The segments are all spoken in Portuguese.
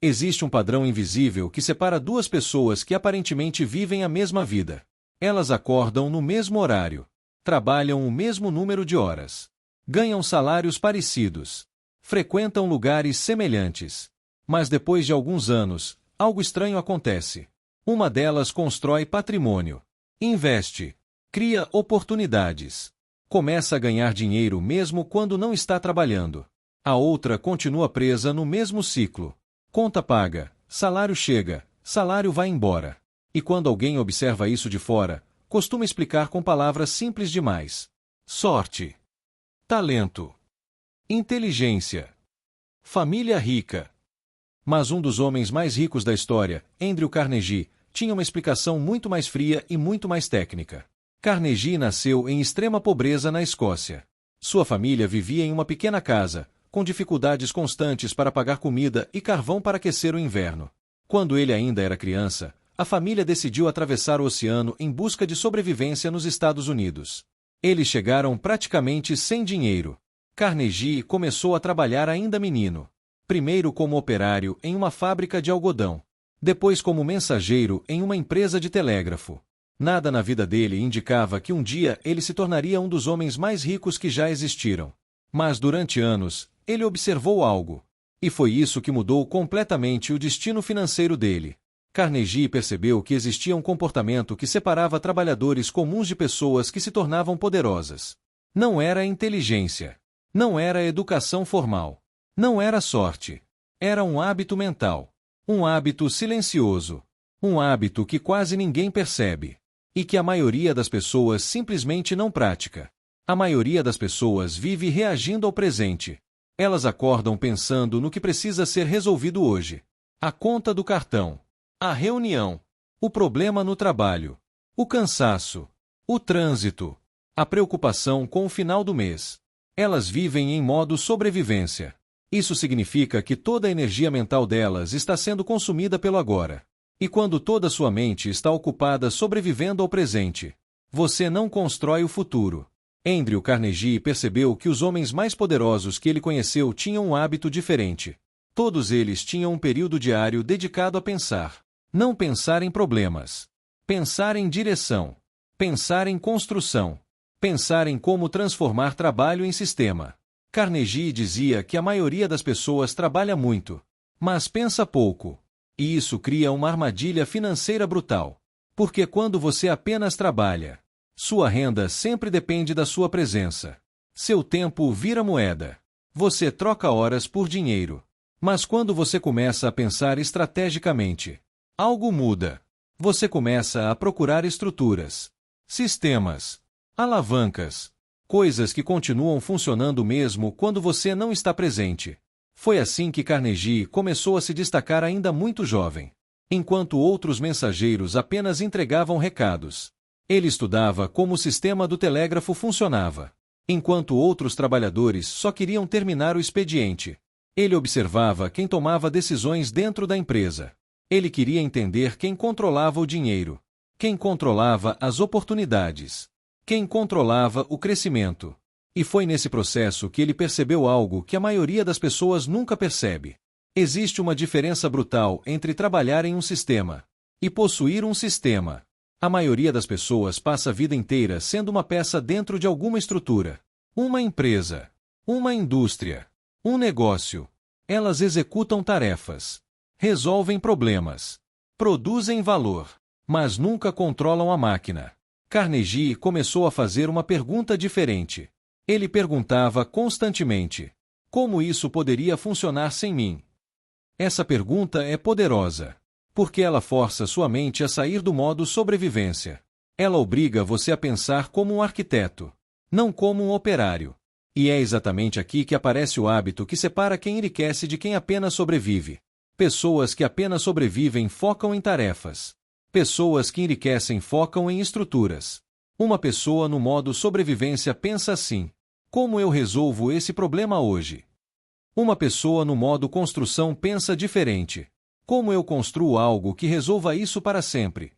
Existe um padrão invisível que separa duas pessoas que aparentemente vivem a mesma vida. Elas acordam no mesmo horário, trabalham o mesmo número de horas, ganham salários parecidos, frequentam lugares semelhantes. Mas depois de alguns anos, algo estranho acontece. Uma delas constrói patrimônio, investe, cria oportunidades, começa a ganhar dinheiro mesmo quando não está trabalhando. A outra continua presa no mesmo ciclo. Conta paga, salário chega, salário vai embora. E quando alguém observa isso de fora, costuma explicar com palavras simples demais: sorte, talento, inteligência, família rica. Mas um dos homens mais ricos da história, Andrew Carnegie, tinha uma explicação muito mais fria e muito mais técnica. Carnegie nasceu em extrema pobreza na Escócia. Sua família vivia em uma pequena casa, com dificuldades constantes para pagar comida e carvão para aquecer o inverno. Quando ele ainda era criança, a família decidiu atravessar o oceano em busca de sobrevivência nos Estados Unidos. Eles chegaram praticamente sem dinheiro. Carnegie começou a trabalhar ainda menino. Primeiro como operário em uma fábrica de algodão. Depois como mensageiro em uma empresa de telégrafo. Nada na vida dele indicava que um dia ele se tornaria um dos homens mais ricos que já existiram. Mas durante anos, ele observou algo. E foi isso que mudou completamente o destino financeiro dele. Carnegie percebeu que existia um comportamento que separava trabalhadores comuns de pessoas que se tornavam poderosas. Não era inteligência. Não era educação formal. Não era sorte. Era um hábito mental. Um hábito silencioso. Um hábito que quase ninguém percebe. E que a maioria das pessoas simplesmente não pratica. A maioria das pessoas vive reagindo ao presente. Elas acordam pensando no que precisa ser resolvido hoje. A conta do cartão. A reunião. O problema no trabalho. O cansaço. O trânsito. A preocupação com o final do mês. Elas vivem em modo sobrevivência. Isso significa que toda a energia mental delas está sendo consumida pelo agora. E quando toda sua mente está ocupada sobrevivendo ao presente, você não constrói o futuro. Andrew Carnegie percebeu que os homens mais poderosos que ele conheceu tinham um hábito diferente. Todos eles tinham um período diário dedicado a pensar. Não pensar em problemas. Pensar em direção. Pensar em construção. Pensar em como transformar trabalho em sistema. Carnegie dizia que a maioria das pessoas trabalha muito, mas pensa pouco. E isso cria uma armadilha financeira brutal. Porque quando você apenas trabalha, sua renda sempre depende da sua presença. Seu tempo vira moeda. Você troca horas por dinheiro. Mas quando você começa a pensar estrategicamente, algo muda. Você começa a procurar estruturas, sistemas, alavancas, coisas que continuam funcionando mesmo quando você não está presente. Foi assim que Carnegie começou a se destacar ainda muito jovem. Enquanto outros mensageiros apenas entregavam recados, ele estudava como o sistema do telégrafo funcionava. Enquanto outros trabalhadores só queriam terminar o expediente, ele observava quem tomava decisões dentro da empresa. Ele queria entender quem controlava o dinheiro, quem controlava as oportunidades, quem controlava o crescimento. E foi nesse processo que ele percebeu algo que a maioria das pessoas nunca percebe. Existe uma diferença brutal entre trabalhar em um sistema e possuir um sistema. A maioria das pessoas passa a vida inteira sendo uma peça dentro de alguma estrutura. Uma empresa, uma indústria, um negócio. Elas executam tarefas, resolvem problemas, produzem valor, mas nunca controlam a máquina. Carnegie começou a fazer uma pergunta diferente. Ele perguntava constantemente: como isso poderia funcionar sem mim? Essa pergunta é poderosa, porque ela força sua mente a sair do modo sobrevivência. Ela obriga você a pensar como um arquiteto, não como um operário. E é exatamente aqui que aparece o hábito que separa quem enriquece de quem apenas sobrevive. Pessoas que apenas sobrevivem focam em tarefas. Pessoas que enriquecem focam em estruturas. Uma pessoa no modo sobrevivência pensa assim: como eu resolvo esse problema hoje? Uma pessoa no modo construção pensa diferente: como eu construo algo que resolva isso para sempre?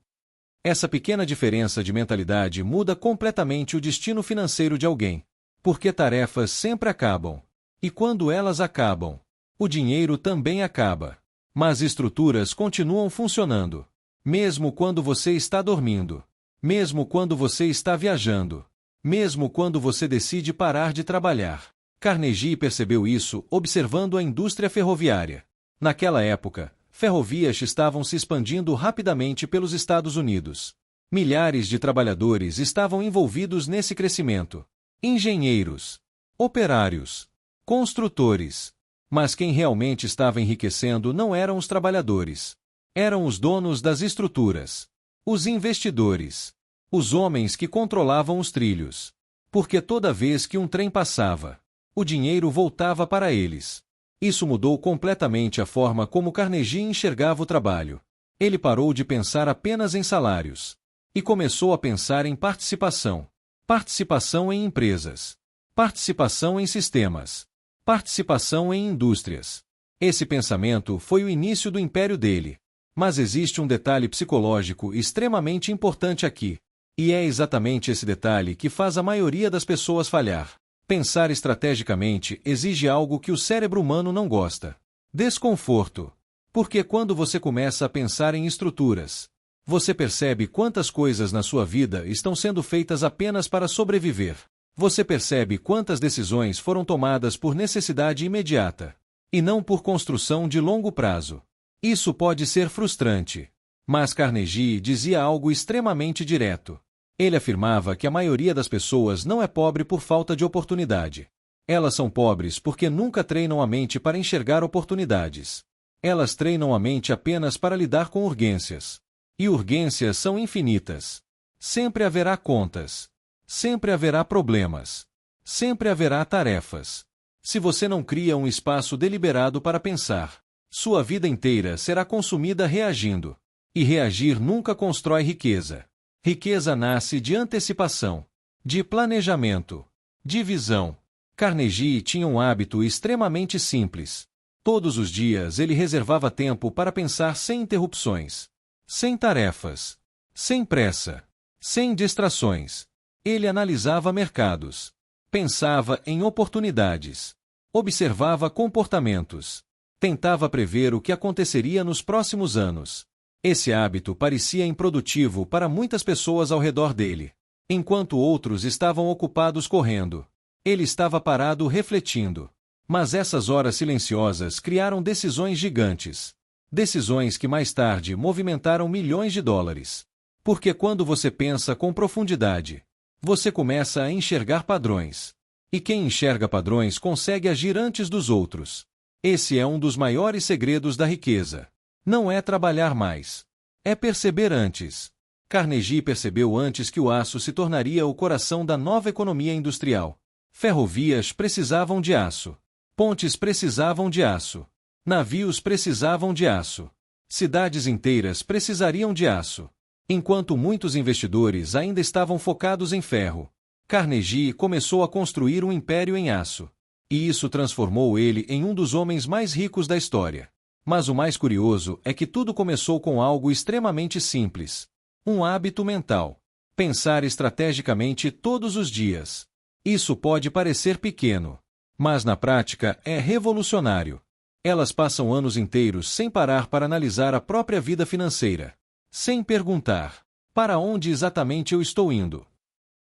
Essa pequena diferença de mentalidade muda completamente o destino financeiro de alguém. Porque tarefas sempre acabam. E quando elas acabam, o dinheiro também acaba. Mas estruturas continuam funcionando. Mesmo quando você está dormindo. Mesmo quando você está viajando. Mesmo quando você decide parar de trabalhar. Carnegie percebeu isso observando a indústria ferroviária. Naquela época, ferrovias estavam se expandindo rapidamente pelos Estados Unidos. Milhares de trabalhadores estavam envolvidos nesse crescimento. Engenheiros, operários, construtores. Mas quem realmente estava enriquecendo não eram os trabalhadores. Eram os donos das estruturas. Os investidores. Os homens que controlavam os trilhos. Porque toda vez que um trem passava, o dinheiro voltava para eles. Isso mudou completamente a forma como Carnegie enxergava o trabalho. Ele parou de pensar apenas em salários. E começou a pensar em participação. Participação em empresas. Participação em sistemas. Participação em indústrias. Esse pensamento foi o início do império dele. Mas existe um detalhe psicológico extremamente importante aqui. E é exatamente esse detalhe que faz a maioria das pessoas falhar. Pensar estrategicamente exige algo que o cérebro humano não gosta. Desconforto. Porque quando você começa a pensar em estruturas, você percebe quantas coisas na sua vida estão sendo feitas apenas para sobreviver. Você percebe quantas decisões foram tomadas por necessidade imediata, e não por construção de longo prazo. Isso pode ser frustrante. Mas Carnegie dizia algo extremamente direto. Ele afirmava que a maioria das pessoas não é pobre por falta de oportunidade. Elas são pobres porque nunca treinam a mente para enxergar oportunidades. Elas treinam a mente apenas para lidar com urgências. E urgências são infinitas. Sempre haverá contas. Sempre haverá problemas. Sempre haverá tarefas. Se você não cria um espaço deliberado para pensar, sua vida inteira será consumida reagindo. E reagir nunca constrói riqueza. Riqueza nasce de antecipação, de planejamento, de visão. Carnegie tinha um hábito extremamente simples. Todos os dias ele reservava tempo para pensar sem interrupções, sem tarefas, sem pressa, sem distrações. Ele analisava mercados, pensava em oportunidades, observava comportamentos, tentava prever o que aconteceria nos próximos anos. Esse hábito parecia improdutivo para muitas pessoas ao redor dele. Enquanto outros estavam ocupados correndo, ele estava parado refletindo. Mas essas horas silenciosas criaram decisões gigantes. Decisões que mais tarde movimentaram milhões de dólares. Porque quando você pensa com profundidade, você começa a enxergar padrões. E quem enxerga padrões consegue agir antes dos outros. Esse é um dos maiores segredos da riqueza. Não é trabalhar mais. É perceber antes. Carnegie percebeu antes que o aço se tornaria o coração da nova economia industrial. Ferrovias precisavam de aço. Pontes precisavam de aço. Navios precisavam de aço. Cidades inteiras precisariam de aço. Enquanto muitos investidores ainda estavam focados em ferro, Carnegie começou a construir um império em aço. E isso transformou ele em um dos homens mais ricos da história. Mas o mais curioso é que tudo começou com algo extremamente simples. Um hábito mental. Pensar estrategicamente todos os dias. Isso pode parecer pequeno, mas na prática é revolucionário. Elas passam anos inteiros sem parar para analisar a própria vida financeira. Sem perguntar: para onde exatamente eu estou indo?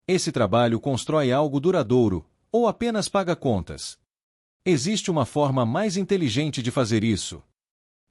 Esse trabalho constrói algo duradouro, ou apenas paga contas? Existe uma forma mais inteligente de fazer isso?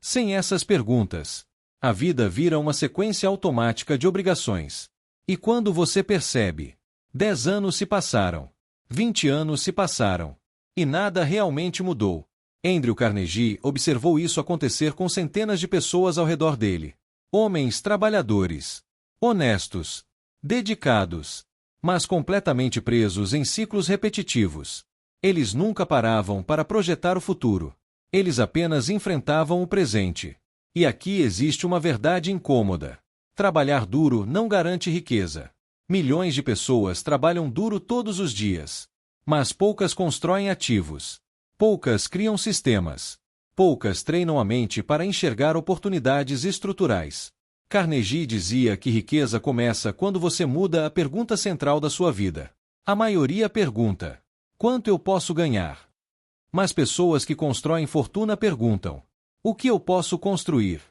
Sem essas perguntas, a vida vira uma sequência automática de obrigações. E quando você percebe, 10 anos se passaram, 20 anos se passaram, e nada realmente mudou. Andrew Carnegie observou isso acontecer com centenas de pessoas ao redor dele. Homens trabalhadores, honestos, dedicados, mas completamente presos em ciclos repetitivos. Eles nunca paravam para projetar o futuro. Eles apenas enfrentavam o presente. E aqui existe uma verdade incômoda. Trabalhar duro não garante riqueza. Milhões de pessoas trabalham duro todos os dias. Mas poucas constroem ativos. Poucas criam sistemas. Poucas treinam a mente para enxergar oportunidades estruturais. Carnegie dizia que riqueza começa quando você muda a pergunta central da sua vida. A maioria pergunta: quanto eu posso ganhar? Mas pessoas que constroem fortuna perguntam: O que eu posso construir?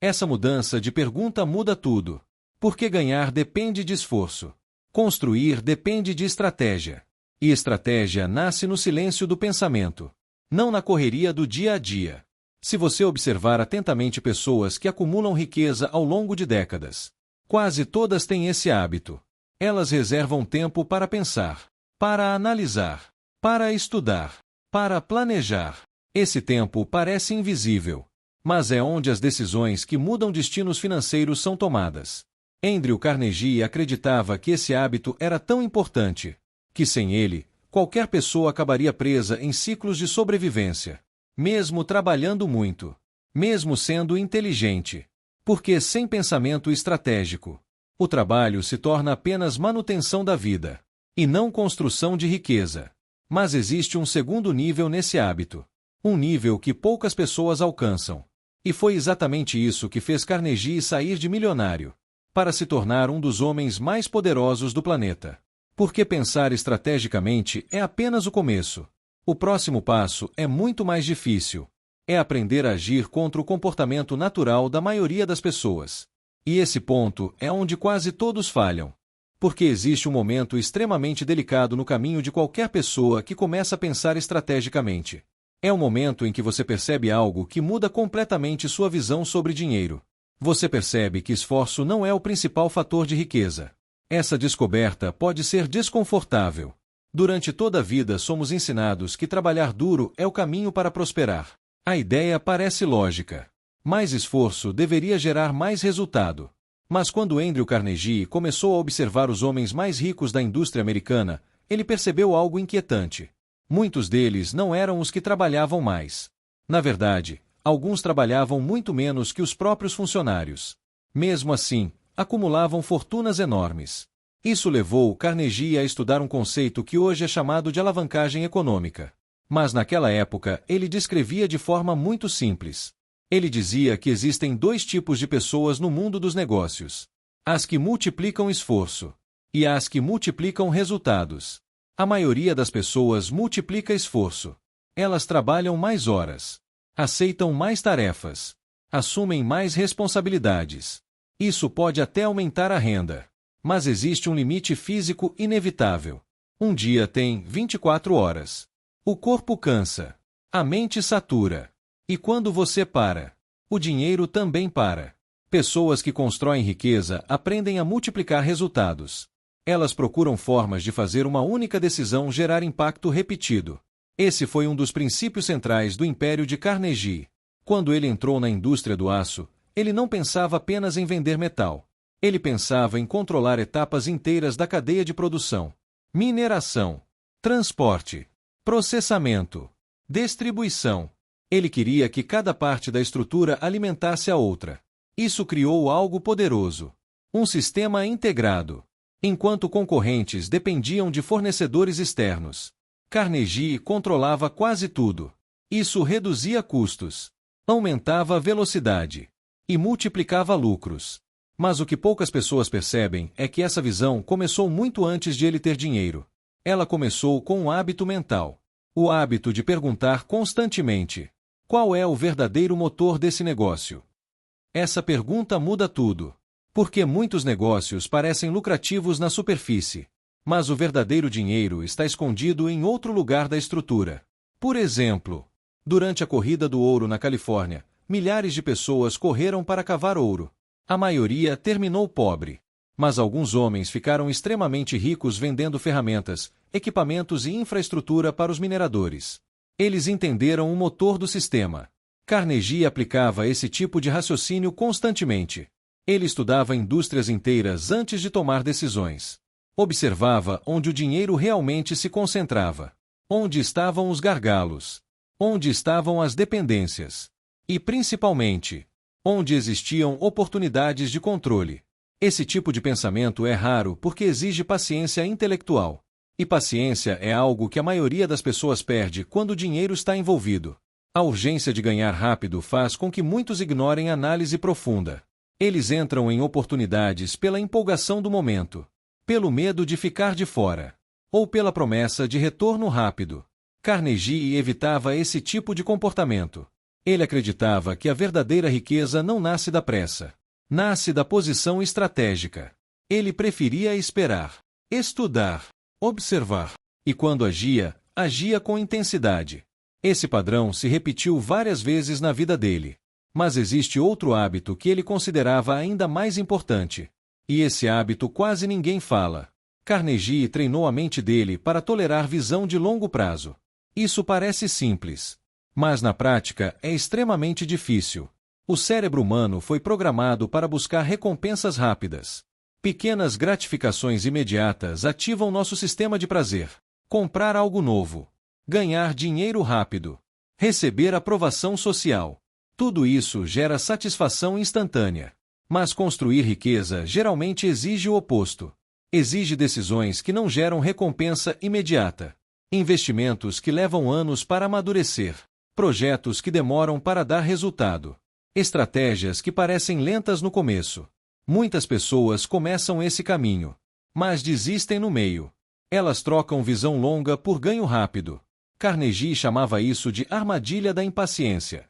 Essa mudança de pergunta muda tudo. Porque ganhar depende de esforço. Construir depende de estratégia. E estratégia nasce no silêncio do pensamento, não na correria do dia a dia. Se você observar atentamente pessoas que acumulam riqueza ao longo de décadas, quase todas têm esse hábito. Elas reservam tempo para pensar, para analisar, para estudar, para planejar. Esse tempo parece invisível, mas é onde as decisões que mudam destinos financeiros são tomadas. Andrew Carnegie acreditava que esse hábito era tão importante que sem ele, qualquer pessoa acabaria presa em ciclos de sobrevivência, mesmo trabalhando muito, mesmo sendo inteligente. Porque sem pensamento estratégico, o trabalho se torna apenas manutenção da vida, e não construção de riqueza. Mas existe um segundo nível nesse hábito, um nível que poucas pessoas alcançam. E foi exatamente isso que fez Carnegie sair de milionário, para se tornar um dos homens mais poderosos do planeta. Porque pensar estrategicamente é apenas o começo. O próximo passo é muito mais difícil. É aprender a agir contra o comportamento natural da maioria das pessoas. E esse ponto é onde quase todos falham. Porque existe um momento extremamente delicado no caminho de qualquer pessoa que começa a pensar estrategicamente. É o momento em que você percebe algo que muda completamente sua visão sobre dinheiro. Você percebe que esforço não é o principal fator de riqueza. Essa descoberta pode ser desconfortável. Durante toda a vida somos ensinados que trabalhar duro é o caminho para prosperar. A ideia parece lógica. Mais esforço deveria gerar mais resultado. Mas quando Andrew Carnegie começou a observar os homens mais ricos da indústria americana, ele percebeu algo inquietante. Muitos deles não eram os que trabalhavam mais. Na verdade, alguns trabalhavam muito menos que os próprios funcionários. Mesmo assim, acumulavam fortunas enormes. Isso levou Carnegie a estudar um conceito que hoje é chamado de alavancagem econômica. Mas naquela época ele descrevia de forma muito simples. Ele dizia que existem dois tipos de pessoas no mundo dos negócios: as que multiplicam esforço e as que multiplicam resultados. A maioria das pessoas multiplica esforço. Elas trabalham mais horas, aceitam mais tarefas, assumem mais responsabilidades. Isso pode até aumentar a renda. Mas existe um limite físico inevitável. Um dia tem 24 horas. O corpo cansa. A mente satura. E quando você para, o dinheiro também para. Pessoas que constroem riqueza aprendem a multiplicar resultados. Elas procuram formas de fazer uma única decisão gerar impacto repetido. Esse foi um dos princípios centrais do império de Carnegie. Quando ele entrou na indústria do aço, ele não pensava apenas em vender metal. Ele pensava em controlar etapas inteiras da cadeia de produção: mineração, transporte, processamento, distribuição. Ele queria que cada parte da estrutura alimentasse a outra. Isso criou algo poderoso: um sistema integrado. Enquanto concorrentes dependiam de fornecedores externos, Carnegie controlava quase tudo. Isso reduzia custos, aumentava a velocidade e multiplicava lucros. Mas o que poucas pessoas percebem é que essa visão começou muito antes de ele ter dinheiro. Ela começou com um hábito mental. O hábito de perguntar constantemente: qual é o verdadeiro motor desse negócio? Essa pergunta muda tudo. Porque muitos negócios parecem lucrativos na superfície, mas o verdadeiro dinheiro está escondido em outro lugar da estrutura. Por exemplo, durante a corrida do ouro na Califórnia, milhares de pessoas correram para cavar ouro. A maioria terminou pobre. Mas alguns homens ficaram extremamente ricos vendendo ferramentas, equipamentos e infraestrutura para os mineradores. Eles entenderam o motor do sistema. Carnegie aplicava esse tipo de raciocínio constantemente. Ele estudava indústrias inteiras antes de tomar decisões. Observava onde o dinheiro realmente se concentrava, onde estavam os gargalos, onde estavam as dependências e, principalmente, onde existiam oportunidades de controle. Esse tipo de pensamento é raro porque exige paciência intelectual. E paciência é algo que a maioria das pessoas perde quando o dinheiro está envolvido. A urgência de ganhar rápido faz com que muitos ignorem a análise profunda. Eles entram em oportunidades pela empolgação do momento, pelo medo de ficar de fora, ou pela promessa de retorno rápido. Carnegie evitava esse tipo de comportamento. Ele acreditava que a verdadeira riqueza não nasce da pressa. Nasce da posição estratégica. Ele preferia esperar, estudar, observar. E quando agia, agia com intensidade. Esse padrão se repetiu várias vezes na vida dele. Mas existe outro hábito que ele considerava ainda mais importante. E esse hábito quase ninguém fala. Carnegie treinou a mente dele para tolerar visão de longo prazo. Isso parece simples. Mas na prática é extremamente difícil. O cérebro humano foi programado para buscar recompensas rápidas. Pequenas gratificações imediatas ativam nosso sistema de prazer. Comprar algo novo. Ganhar dinheiro rápido. Receber aprovação social. Tudo isso gera satisfação instantânea. Mas construir riqueza geralmente exige o oposto. Exige decisões que não geram recompensa imediata. Investimentos que levam anos para amadurecer. Projetos que demoram para dar resultado. Estratégias que parecem lentas no começo. Muitas pessoas começam esse caminho, mas desistem no meio. Elas trocam visão longa por ganho rápido. Carnegie chamava isso de armadilha da impaciência.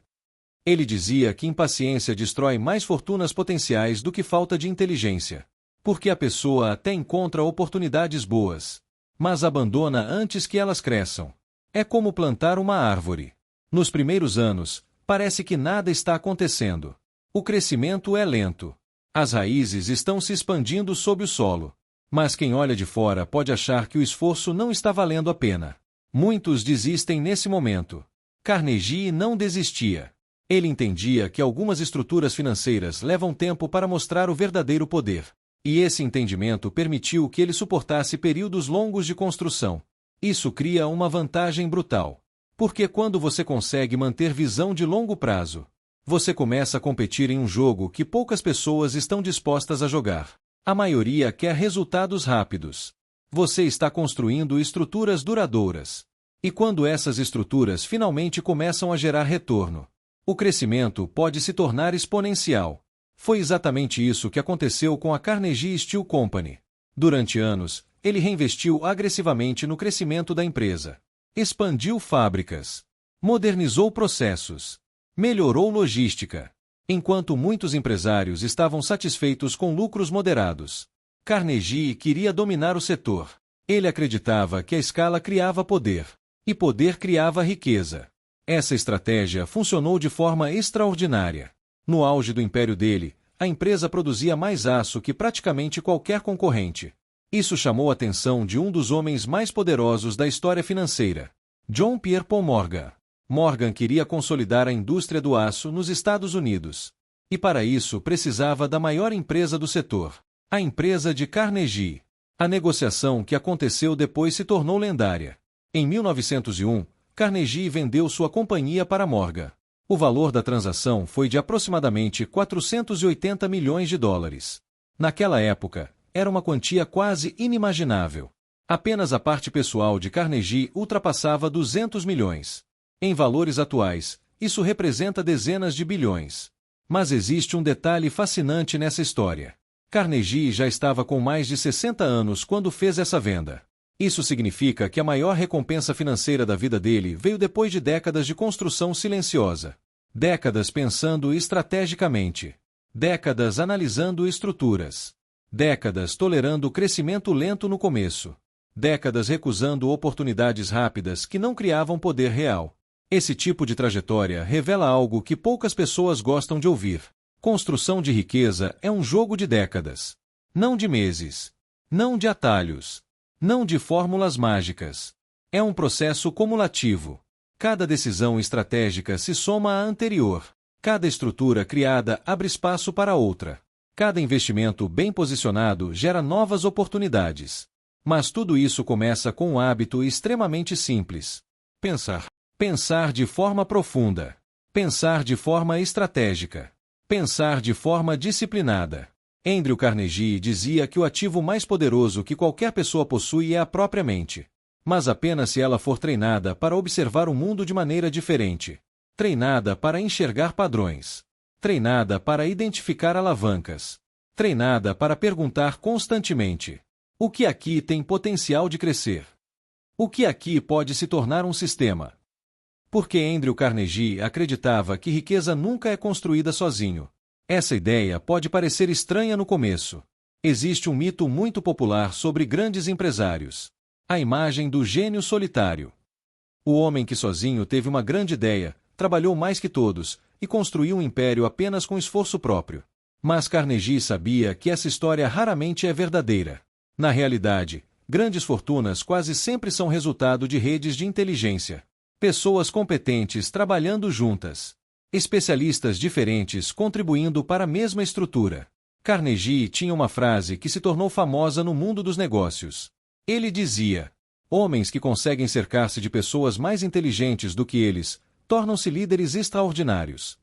Ele dizia que impaciência destrói mais fortunas potenciais do que falta de inteligência. Porque a pessoa até encontra oportunidades boas, mas abandona antes que elas cresçam. É como plantar uma árvore. Nos primeiros anos, parece que nada está acontecendo. O crescimento é lento. As raízes estão se expandindo sob o solo. Mas quem olha de fora pode achar que o esforço não está valendo a pena. Muitos desistem nesse momento. Carnegie não desistia. Ele entendia que algumas estruturas financeiras levam tempo para mostrar o verdadeiro poder. E esse entendimento permitiu que ele suportasse períodos longos de construção. Isso cria uma vantagem brutal. Porque quando você consegue manter visão de longo prazo, você começa a competir em um jogo que poucas pessoas estão dispostas a jogar. A maioria quer resultados rápidos. Você está construindo estruturas duradouras. E quando essas estruturas finalmente começam a gerar retorno, o crescimento pode se tornar exponencial. Foi exatamente isso que aconteceu com a Carnegie Steel Company. Durante anos, ele reinvestiu agressivamente no crescimento da empresa. Expandiu fábricas. Modernizou processos. Melhorou logística. Enquanto muitos empresários estavam satisfeitos com lucros moderados, Carnegie queria dominar o setor. Ele acreditava que a escala criava poder, e poder criava riqueza. Essa estratégia funcionou de forma extraordinária. No auge do império dele, a empresa produzia mais aço que praticamente qualquer concorrente. Isso chamou a atenção de um dos homens mais poderosos da história financeira, John Pierpont Morgan. Morgan queria consolidar a indústria do aço nos Estados Unidos. E para isso precisava da maior empresa do setor, a empresa de Carnegie. A negociação que aconteceu depois se tornou lendária. Em 1901, Carnegie vendeu sua companhia para Morgan. O valor da transação foi de aproximadamente 480 milhões de dólares. Naquela época, era uma quantia quase inimaginável. Apenas a parte pessoal de Carnegie ultrapassava 200 milhões. Em valores atuais, isso representa dezenas de bilhões. Mas existe um detalhe fascinante nessa história. Carnegie já estava com mais de 60 anos quando fez essa venda. Isso significa que a maior recompensa financeira da vida dele veio depois de décadas de construção silenciosa. Décadas pensando estrategicamente. Décadas analisando estruturas. Décadas tolerando crescimento lento no começo. Décadas recusando oportunidades rápidas que não criavam poder real. Esse tipo de trajetória revela algo que poucas pessoas gostam de ouvir. Construção de riqueza é um jogo de décadas. Não de meses. Não de atalhos. Não de fórmulas mágicas. É um processo cumulativo. Cada decisão estratégica se soma à anterior. Cada estrutura criada abre espaço para outra. Cada investimento bem posicionado gera novas oportunidades. Mas tudo isso começa com um hábito extremamente simples. Pensar. Pensar de forma profunda. Pensar de forma estratégica. Pensar de forma disciplinada. Andrew Carnegie dizia que o ativo mais poderoso que qualquer pessoa possui é a própria mente. Mas apenas se ela for treinada para observar o mundo de maneira diferente. Treinada para enxergar padrões. Treinada para identificar alavancas. Treinada para perguntar constantemente: o que aqui tem potencial de crescer? O que aqui pode se tornar um sistema? Porque Andrew Carnegie acreditava que riqueza nunca é construída sozinho. Essa ideia pode parecer estranha no começo. Existe um mito muito popular sobre grandes empresários. A imagem do gênio solitário. O homem que sozinho teve uma grande ideia, trabalhou mais que todos, e construiu um império apenas com esforço próprio. Mas Carnegie sabia que essa história raramente é verdadeira. Na realidade, grandes fortunas quase sempre são resultado de redes de inteligência. Pessoas competentes trabalhando juntas. Especialistas diferentes contribuindo para a mesma estrutura. Carnegie tinha uma frase que se tornou famosa no mundo dos negócios. Ele dizia: homens que conseguem cercar-se de pessoas mais inteligentes do que eles, tornam-se líderes extraordinários.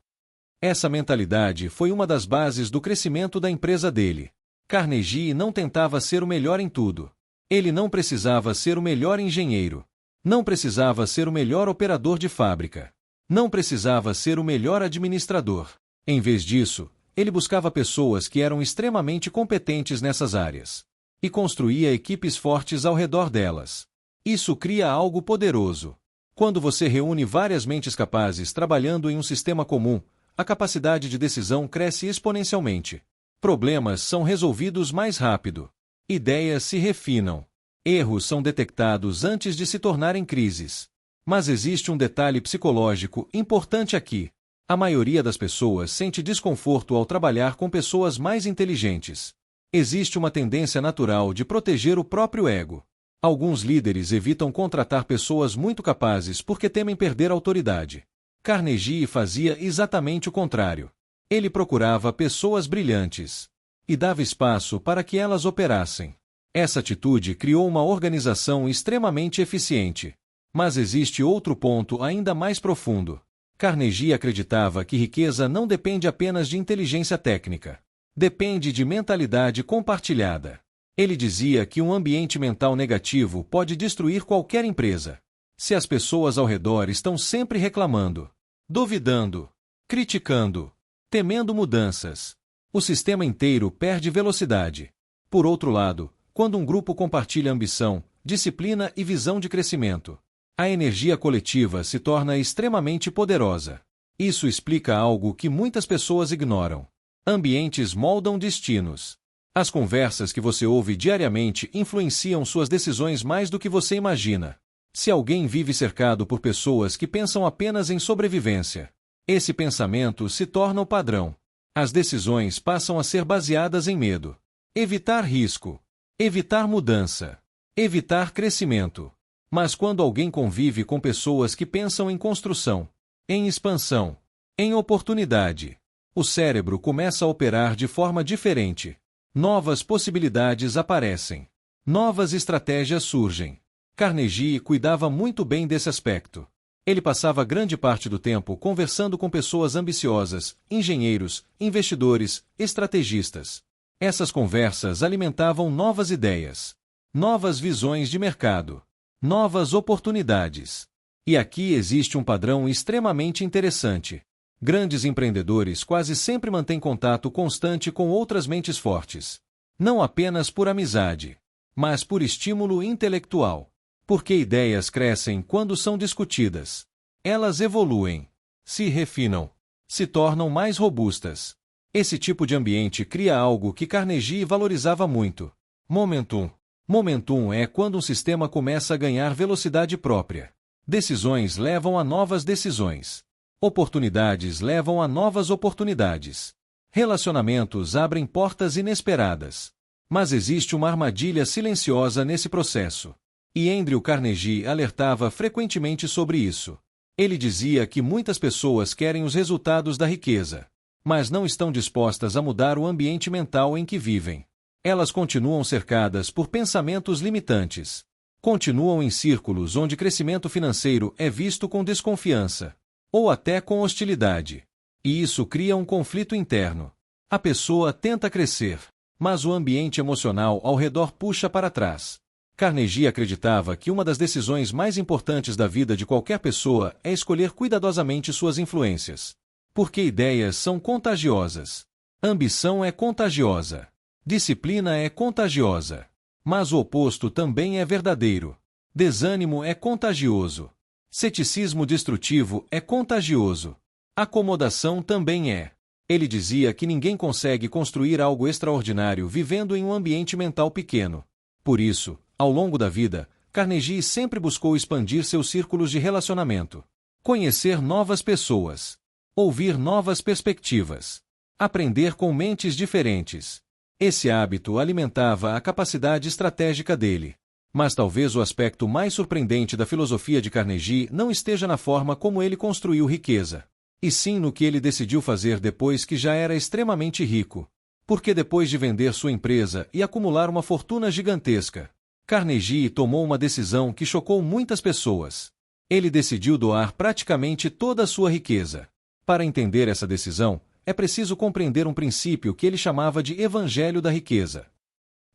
Essa mentalidade foi uma das bases do crescimento da empresa dele. Carnegie não tentava ser o melhor em tudo. Ele não precisava ser o melhor engenheiro. Não precisava ser o melhor operador de fábrica. Não precisava ser o melhor administrador. Em vez disso, ele buscava pessoas que eram extremamente competentes nessas áreas. E construía equipes fortes ao redor delas. Isso cria algo poderoso. Quando você reúne várias mentes capazes trabalhando em um sistema comum, a capacidade de decisão cresce exponencialmente. Problemas são resolvidos mais rápido. Ideias se refinam. Erros são detectados antes de se tornarem crises. Mas existe um detalhe psicológico importante aqui. A maioria das pessoas sente desconforto ao trabalhar com pessoas mais inteligentes. Existe uma tendência natural de proteger o próprio ego. Alguns líderes evitam contratar pessoas muito capazes porque temem perder a autoridade. Carnegie fazia exatamente o contrário. Ele procurava pessoas brilhantes e dava espaço para que elas operassem. Essa atitude criou uma organização extremamente eficiente. Mas existe outro ponto ainda mais profundo. Carnegie acreditava que riqueza não depende apenas de inteligência técnica. Depende de mentalidade compartilhada. Ele dizia que um ambiente mental negativo pode destruir qualquer empresa. Se as pessoas ao redor estão sempre reclamando, duvidando, criticando, temendo mudanças, o sistema inteiro perde velocidade. Por outro lado, quando um grupo compartilha ambição, disciplina e visão de crescimento, a energia coletiva se torna extremamente poderosa. Isso explica algo que muitas pessoas ignoram. Ambientes moldam destinos. As conversas que você ouve diariamente influenciam suas decisões mais do que você imagina. Se alguém vive cercado por pessoas que pensam apenas em sobrevivência, esse pensamento se torna o padrão. As decisões passam a ser baseadas em medo. Evitar risco. Evitar mudança. Evitar crescimento. Mas quando alguém convive com pessoas que pensam em construção, em expansão, em oportunidade, o cérebro começa a operar de forma diferente. Novas possibilidades aparecem. Novas estratégias surgem. Carnegie cuidava muito bem desse aspecto. Ele passava grande parte do tempo conversando com pessoas ambiciosas, engenheiros, investidores, estrategistas. Essas conversas alimentavam novas ideias, novas visões de mercado, novas oportunidades. E aqui existe um padrão extremamente interessante. Grandes empreendedores quase sempre mantêm contato constante com outras mentes fortes. Não apenas por amizade, mas por estímulo intelectual. Porque ideias crescem quando são discutidas. Elas evoluem, se refinam, se tornam mais robustas. Esse tipo de ambiente cria algo que Carnegie valorizava muito: momentum. Momentum é quando um sistema começa a ganhar velocidade própria. Decisões levam a novas decisões. Oportunidades levam a novas oportunidades. Relacionamentos abrem portas inesperadas. Mas existe uma armadilha silenciosa nesse processo. E Andrew Carnegie alertava frequentemente sobre isso. Ele dizia que muitas pessoas querem os resultados da riqueza, mas não estão dispostas a mudar o ambiente mental em que vivem. Elas continuam cercadas por pensamentos limitantes. Continuam em círculos onde crescimento financeiro é visto com desconfiança, ou até com hostilidade. E isso cria um conflito interno. A pessoa tenta crescer, mas o ambiente emocional ao redor puxa para trás. Carnegie acreditava que uma das decisões mais importantes da vida de qualquer pessoa é escolher cuidadosamente suas influências. Porque ideias são contagiosas. Ambição é contagiosa. Disciplina é contagiosa. Mas o oposto também é verdadeiro. Desânimo é contagioso. Ceticismo destrutivo é contagioso. Acomodação também é. Ele dizia que ninguém consegue construir algo extraordinário vivendo em um ambiente mental pequeno. Por isso, ao longo da vida, Carnegie sempre buscou expandir seus círculos de relacionamento, conhecer novas pessoas, ouvir novas perspectivas, aprender com mentes diferentes. Esse hábito alimentava a capacidade estratégica dele. Mas talvez o aspecto mais surpreendente da filosofia de Carnegie não esteja na forma como ele construiu riqueza, e sim no que ele decidiu fazer depois que já era extremamente rico. Porque depois de vender sua empresa e acumular uma fortuna gigantesca, Carnegie tomou uma decisão que chocou muitas pessoas. Ele decidiu doar praticamente toda a sua riqueza. Para entender essa decisão, é preciso compreender um princípio que ele chamava de Evangelho da Riqueza.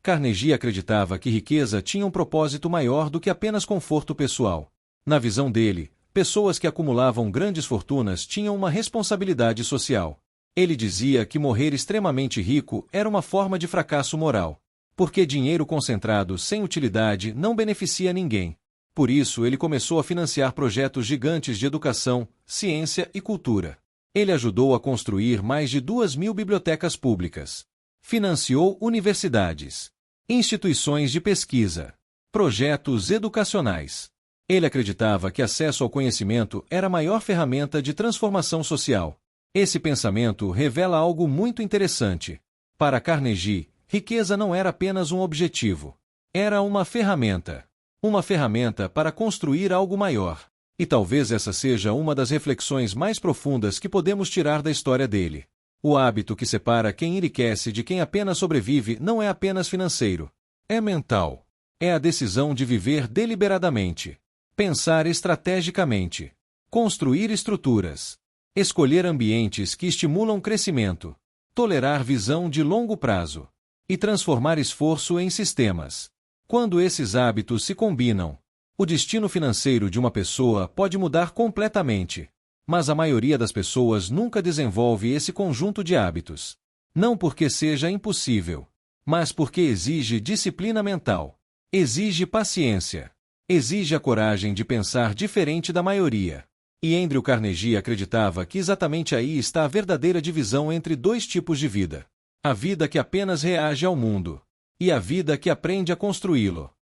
Carnegie acreditava que riqueza tinha um propósito maior do que apenas conforto pessoal. Na visão dele, pessoas que acumulavam grandes fortunas tinham uma responsabilidade social. Ele dizia que morrer extremamente rico era uma forma de fracasso moral, porque dinheiro concentrado sem utilidade não beneficia ninguém. Por isso, ele começou a financiar projetos gigantes de educação, ciência e cultura. Ele ajudou a construir mais de 2.000 bibliotecas públicas. Financiou universidades, instituições de pesquisa, projetos educacionais. Ele acreditava que acesso ao conhecimento era a maior ferramenta de transformação social. Esse pensamento revela algo muito interessante. Para Carnegie, riqueza não era apenas um objetivo. Era uma ferramenta. Uma ferramenta para construir algo maior. E talvez essa seja uma das reflexões mais profundas que podemos tirar da história dele. O hábito que separa quem enriquece de quem apenas sobrevive não é apenas financeiro. É mental. É a decisão de viver deliberadamente, pensar estrategicamente, construir estruturas, escolher ambientes que estimulam crescimento, tolerar visão de longo prazo e transformar esforço em sistemas. Quando esses hábitos se combinam, o destino financeiro de uma pessoa pode mudar completamente. Mas a maioria das pessoas nunca desenvolve esse conjunto de hábitos. Não porque seja impossível, mas porque exige disciplina mental, exige paciência, exige a coragem de pensar diferente da maioria. E Andrew Carnegie acreditava que exatamente aí está a verdadeira divisão entre dois tipos de vida: a vida que apenas reage ao mundo, e a vida que aprende a construí-lo.